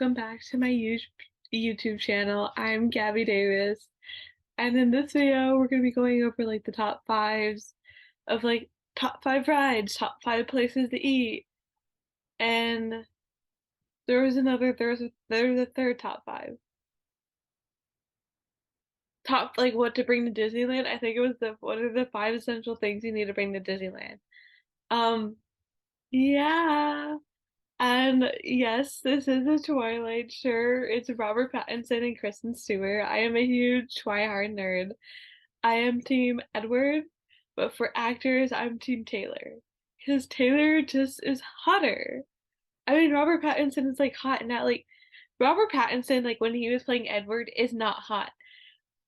welcome back to my YouTube channel. I'm Gabby Davis, and in this video, we're gonna be going over like the top fives of like top five rides, top five places to eat, and there's a third top five. Top like what to bring to Disneyland. I think it was the what are the five essential things you need to bring to Disneyland. Um, yeah. And yes, this is a Twilight. Sure, it's Robert Pattinson and Kristen Stewart. I am a huge Twilight nerd. I am Team Edward, but for actors, I'm Team Taylor. Because Taylor just is hotter. I mean, Robert Pattinson is like hot, and not like Robert Pattinson, like when he was playing Edward, is not hot.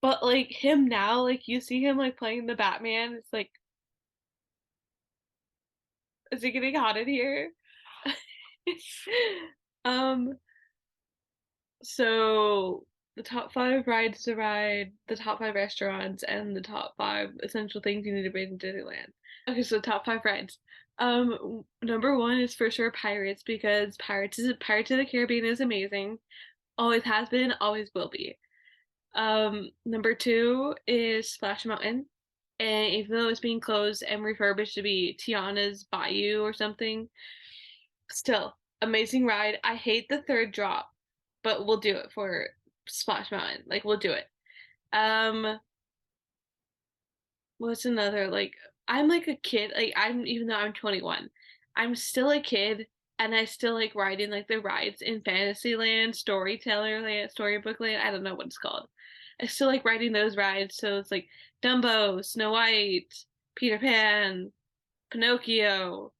But like him now, like you see him like playing the Batman, it's like, is it getting hot in here? Um, So the top five rides to ride, the top five restaurants, and the top five essential things you need to bring to Disneyland. Okay, so top five rides. Number one is for sure Pirates because Pirates of the Caribbean is amazing. Always has been, always will be. Number two is Splash Mountain. And even though it's being closed and refurbished to be Tiana's Bayou or something, still amazing ride. I hate the third drop, but we'll do it for Splash Mountain. Like we'll do it. Um, what's another like I'm like a kid. Like I'm even though I'm 21, I'm still a kid and I still like riding like the rides in Fantasyland, Storyteller Land, Storybook Land. I don't know what it's called. I still like riding those rides. So it's like Dumbo, Snow White, Peter Pan, Pinocchio.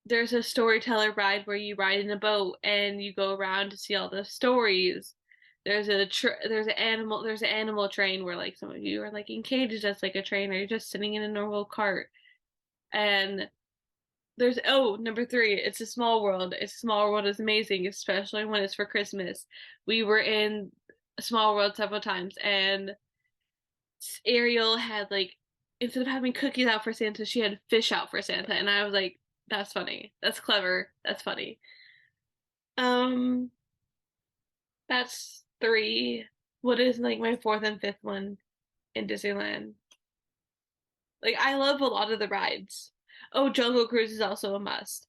There's a storyteller ride where you ride in a boat and you go around to see all the stories. There's an animal train where like some of you are like in cages that's like a train or you're just sitting in a normal cart. And there's number three, it's a small world. It's a small world is amazing, especially when it's for Christmas. We were in a small world several times and Ariel had like instead of having cookies out for Santa, she had fish out for Santa, and I was like, "That's funny. That's clever. That's funny." Um, that's three. What is like my fourth and fifth one in Disneyland? Like I love a lot of the rides. Oh, Jungle Cruise is also a must.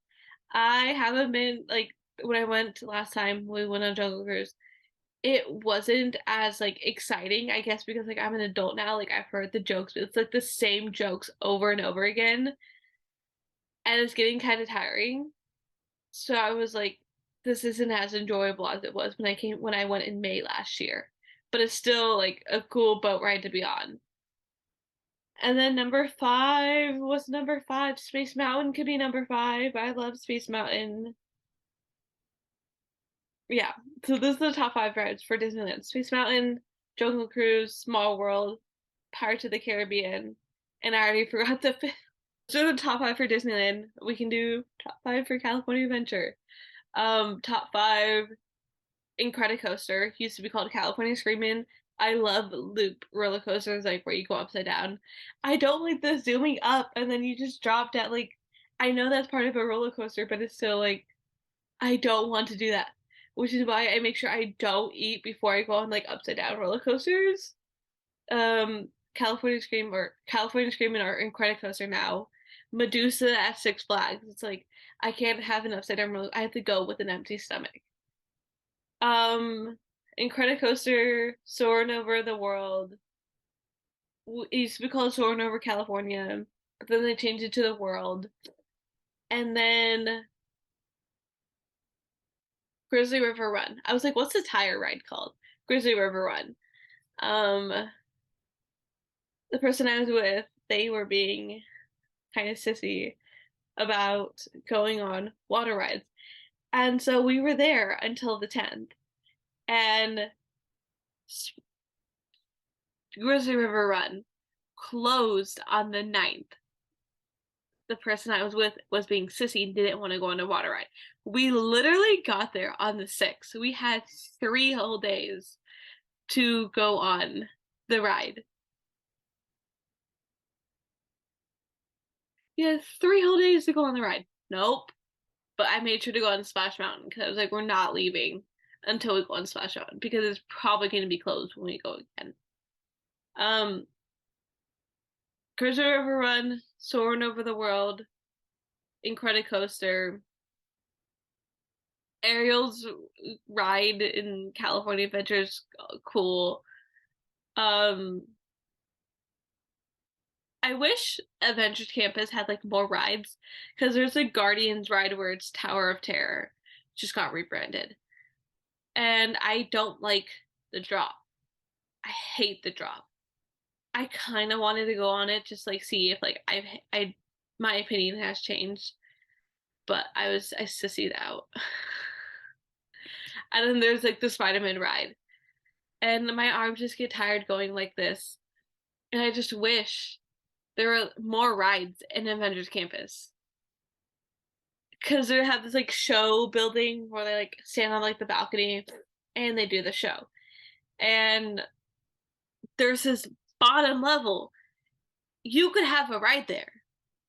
I haven't been like when I went last time we went on Jungle Cruise. It wasn't as like exciting, I guess, because like I'm an adult now. Like I've heard the jokes, but it's like the same jokes over and over again, and it's getting kind of tiring. So I was like, this isn't as enjoyable as it was when I went in May last year. But it's still like a cool boat ride to be on. And then number five was number five. Space Mountain could be number five. I love Space Mountain. Yeah. So this is the top five rides for Disneyland. Space Mountain, Jungle Cruise, Small World, Pirates of the Caribbean, and I already forgot the fifth. So the top five for Disneyland. We can do top five for California Adventure. Top five Incredicoaster used to be called California Screamin'. I love loop roller coasters, like where you go upside down. I don't like the zooming up and then you just dropped at like. I know that's part of a roller coaster, but it's still like I don't want to do that, which is why I make sure I don't eat before I go on like upside down roller coasters. California Screamin' or Incredicoaster now. Medusa at Six Flags. It's like I can't have an upside down roller. I have to go with an empty stomach. Um, Incredicoaster, Soarin' Over the World. It used to be called Soarin' Over California, but then they changed it to the World. And then Grizzly River Run. I was like, what's the tire ride called? Grizzly River Run. Um, the person I was with, they were being kind of sissy about going on water rides. And so we were there until the 10th. And Grizzly River Run closed on the 9th. The person I was with was being sissy and didn't want to go on a water ride. We literally got there on the 6th. We had 3 whole days to go on the ride. Yes, 3 whole days to go on the ride. Nope. but I made sure to go on Splash Mountain because I was like, we're not leaving until we go on Splash Mountain because it's probably going to be closed when we go again. Um, Cruiser River Run, Soaring Over the World, Incredicoaster, Ariel's ride in California Adventures, cool. Um, I wish Adventures Campus had like more rides because there's a Guardians ride where it's Tower of Terror, just got rebranded, and I don't like the drop. I hate the drop. I kind of wanted to go on it just like see if like I my opinion has changed, but I sussied out. And then there's like the Spider-Man ride, and my arms just get tired going like this, and I just wish there were more rides in Avengers Campus because they have this like show building where they like stand on like the balcony and they do the show, and there's this bottom level. You could have a ride there.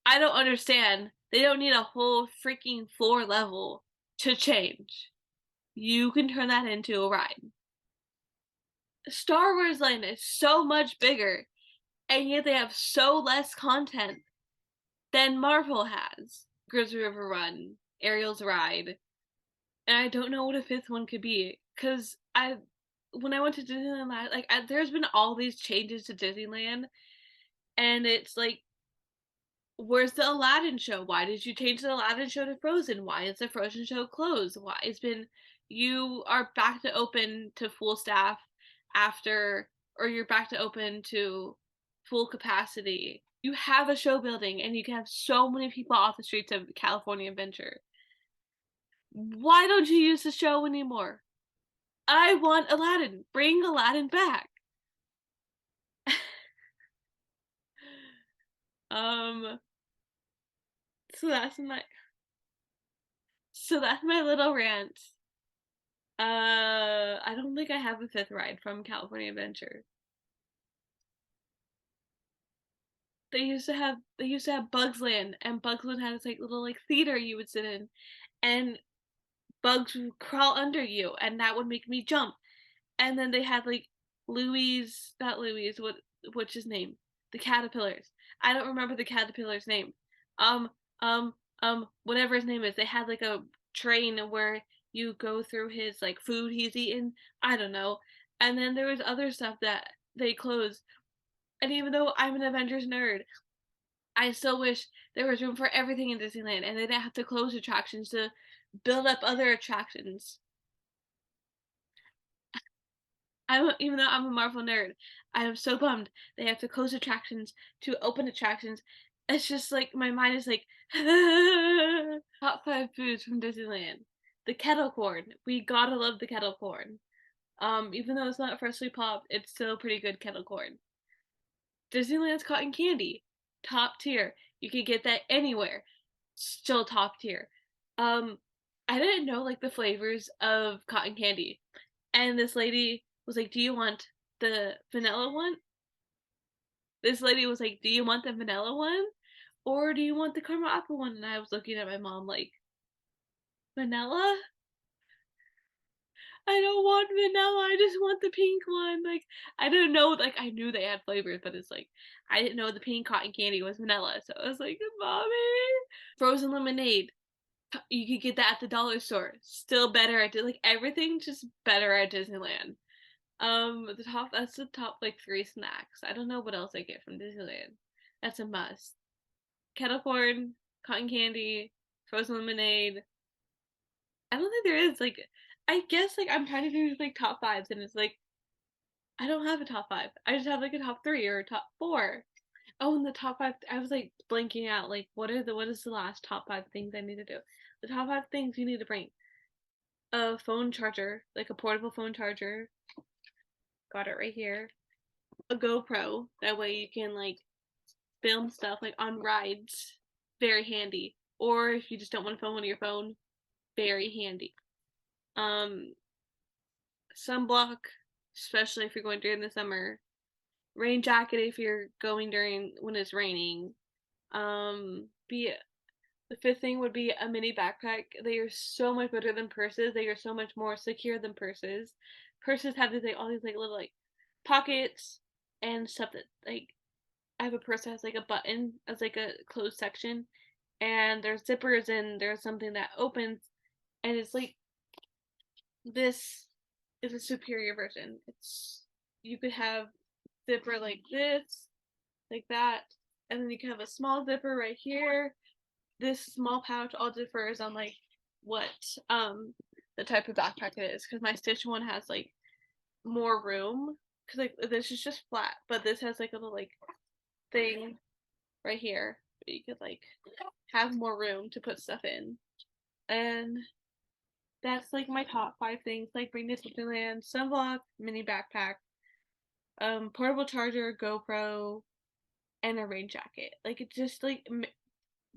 I don't understand. They don't need a whole freaking floor level to change. You can turn that into a ride. Star Wars Land is so much bigger, and yet they have so less content than Marvel has. Grizzly River Run, Ariel's Ride, and I don't know what a fifth one could be because when I went to Disneyland, there's been all these changes to Disneyland, and it's like, where's the Aladdin show? Why did you change the Aladdin show to Frozen? Why is the Frozen show closed? Why it's been you are back to open to full staff after, or you're back to open to full capacity. You have a show building and you can have so many people off the streets of California Adventure. Why don't you use the show anymore? I want Aladdin. Bring Aladdin back. um so that's my little rant. I don't think I have a fifth ride from California Adventure. They used to have Bugs Land, and Bugs Land had this like little like theater you would sit in, and bugs would crawl under you, and that would make me jump. And then they had like Louis, not Louis, what's his name? The caterpillars. I don't remember the caterpillar's name. Um, whatever his name is. They had like a train where you go through his like food he's eaten. I don't know. And then there was other stuff that they closed. And even though I'm an Avengers nerd, I still wish there was room for everything in Disneyland and they didn't have to close attractions to build up other attractions. Even though I'm a Marvel nerd, I am so bummed they have to close attractions to open attractions. It's just like my mind is like top 5 foods from Disneyland. The kettle corn. We gotta love the kettle corn. Even though it's not freshly popped, it's still pretty good kettle corn. Disneyland's cotton candy, top tier. You could get that anywhere, still top tier. Um, I didn't know like the flavors of cotton candy, and this lady was like, "Do you want the vanilla one?" This lady was like, "Do you want the vanilla one, or do you want the caramel apple one?" And I was looking at my mom like, "Vanilla? I don't want vanilla. I just want the pink one." Like, I didn't know. Like, I knew they had flavors, but it's like I didn't know the pink cotton candy was vanilla. So I was like, "Mommy, frozen lemonade. You could get that at the dollar store. Still better at like everything, just better at Disneyland." That's the top like 3 snacks. I don't know what else I get from Disneyland. That's a must. Kettle corn, cotton candy, frozen lemonade. I don't think there is like I guess like I'm trying to do like top 5s and it's like I don't have a top 5. I just have like a top 3 or a top 4. Oh, and the top 5 I was like blanking out like what is the last top 5 things I need to do? The top 5 things you need to bring. A phone charger, like a portable phone charger. Got it right here. A GoPro. That way you can like film stuff like on rides. Very handy. Or if you just don't want to film on your phone, very handy. Um, Sunblock, especially if you're going during the summer. Rain jacket if you're going during when it's raining. Be The fifth thing would be a mini backpack. They are so much better than purses. They are so much more secure than purses. Purses have these like all these like little like pockets and stuff that like I have a purse that has like a button as like a closed section, and there's zippers and there's something that opens, and it's like this is a superior version. It's you could have zipper like this, like that, and then you can have a small zipper right here. This small pouch all differs on like what the type of backpack it is, because my Stitch one has like more room, because like this is just flat, but this has like a little like thing right here. You could like have more room to put stuff in. And that's like my top five things, like bring to Disneyland, sunblock, mini backpack, portable charger, GoPro, and a rain jacket. Like it's just like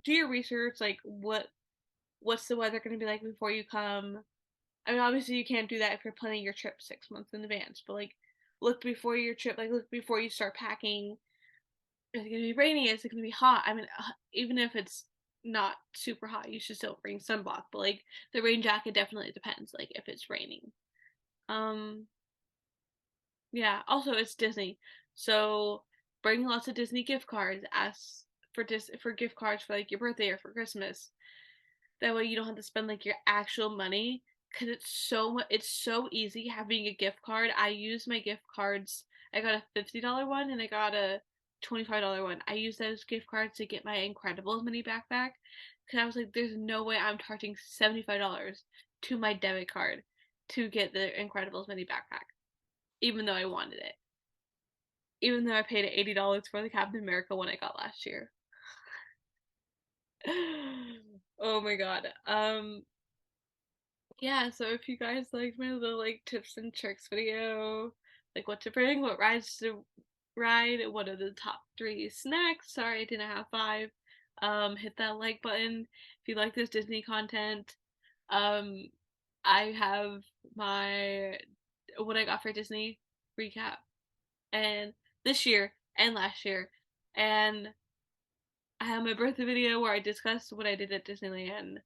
do your research, like what's the weather going to be like before you come. I mean, obviously you can't do that if you're planning your trip 6 months in advance, but like look before your trip, like look before you start packing. Is it gonna be rainy? Is it gonna be hot? I mean, even if it's not super hot, you should still bring sunblock. But like the rain jacket definitely depends. Like if it's raining. Um, yeah. Also, it's Disney, so bring lots of Disney gift cards. Ask for gift cards for like your birthday or for Christmas. That way you don't have to spend like your actual money, because it's so easy having a gift card. I use my gift cards. I got a $50 one and I got a $25 one. I used those gift cards to get my Incredibles mini backpack, because I was like, there's no way I'm charging $75 to my debit card to get the Incredibles mini backpack, even though I wanted it. Even though I paid $80 for the Captain America one I got last year. Oh my god. Yeah, so if you guys liked my little like tips and tricks video, like what to bring, what rides to ride, what are the top three snacks, sorry I didn't have five, hit that like button if you like this Disney content. Um, I have my what I got for Disney recap, and this year and last year, and I have my birthday video where I discussed what I did at Disneyland,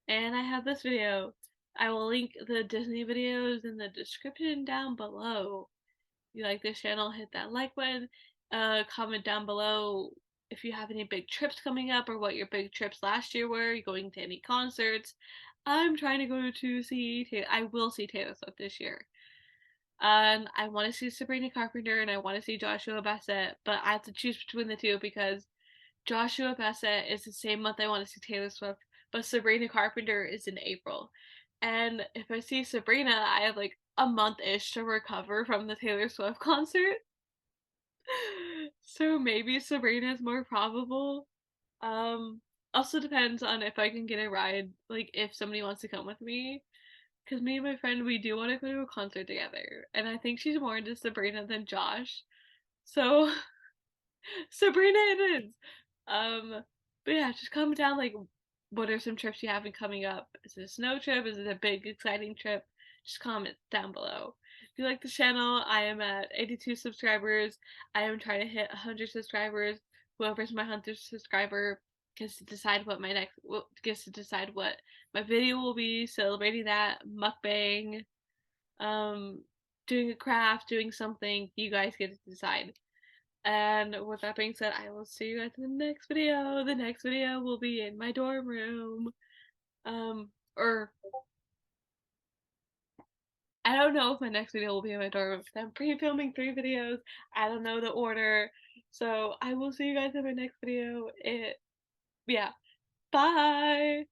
and I have this video. I will link the Disney videos in the description down below. If you like this channel, hit that like button. Comment down below if you have any big trips coming up or what your big trips last year were. You going to any concerts? I'm trying to go to see. I will see Taylor Swift this year. And I want to see Sabrina Carpenter and I want to see Joshua Bassett, but I have to choose between the two because Joshua Bassett is the same month I want to see Taylor Swift, but Sabrina Carpenter is in April. And if I see Sabrina, I have like a month ish to recover from the Taylor Swift concert. So maybe Sabrina is more probable. Um, Also depends on if I can get a ride, like if somebody wants to come with me. Because me and my friend, we do want to go to a concert together. And I think she's more into Sabrina than Josh. So Sabrina it is. But yeah, just comment down like what are some trips you have coming up? Is it a snow trip? Is it a big exciting trip? Just comment down below. If you like the channel, I am at 82 subscribers. I am trying to hit 100 subscribers. Whoever's my 100th subscriber gets to decide what my video will be, celebrating that mukbang, um, doing a craft, doing something. You guys get to decide. And with that being said, I will see you guys in the next video. The next video will be in my dorm room. Or I don't know if my next video will be in my dorm room because I'm pre-filming 3 videos. I don't know the order. So I will see you guys in my next video. Yeah. Bye!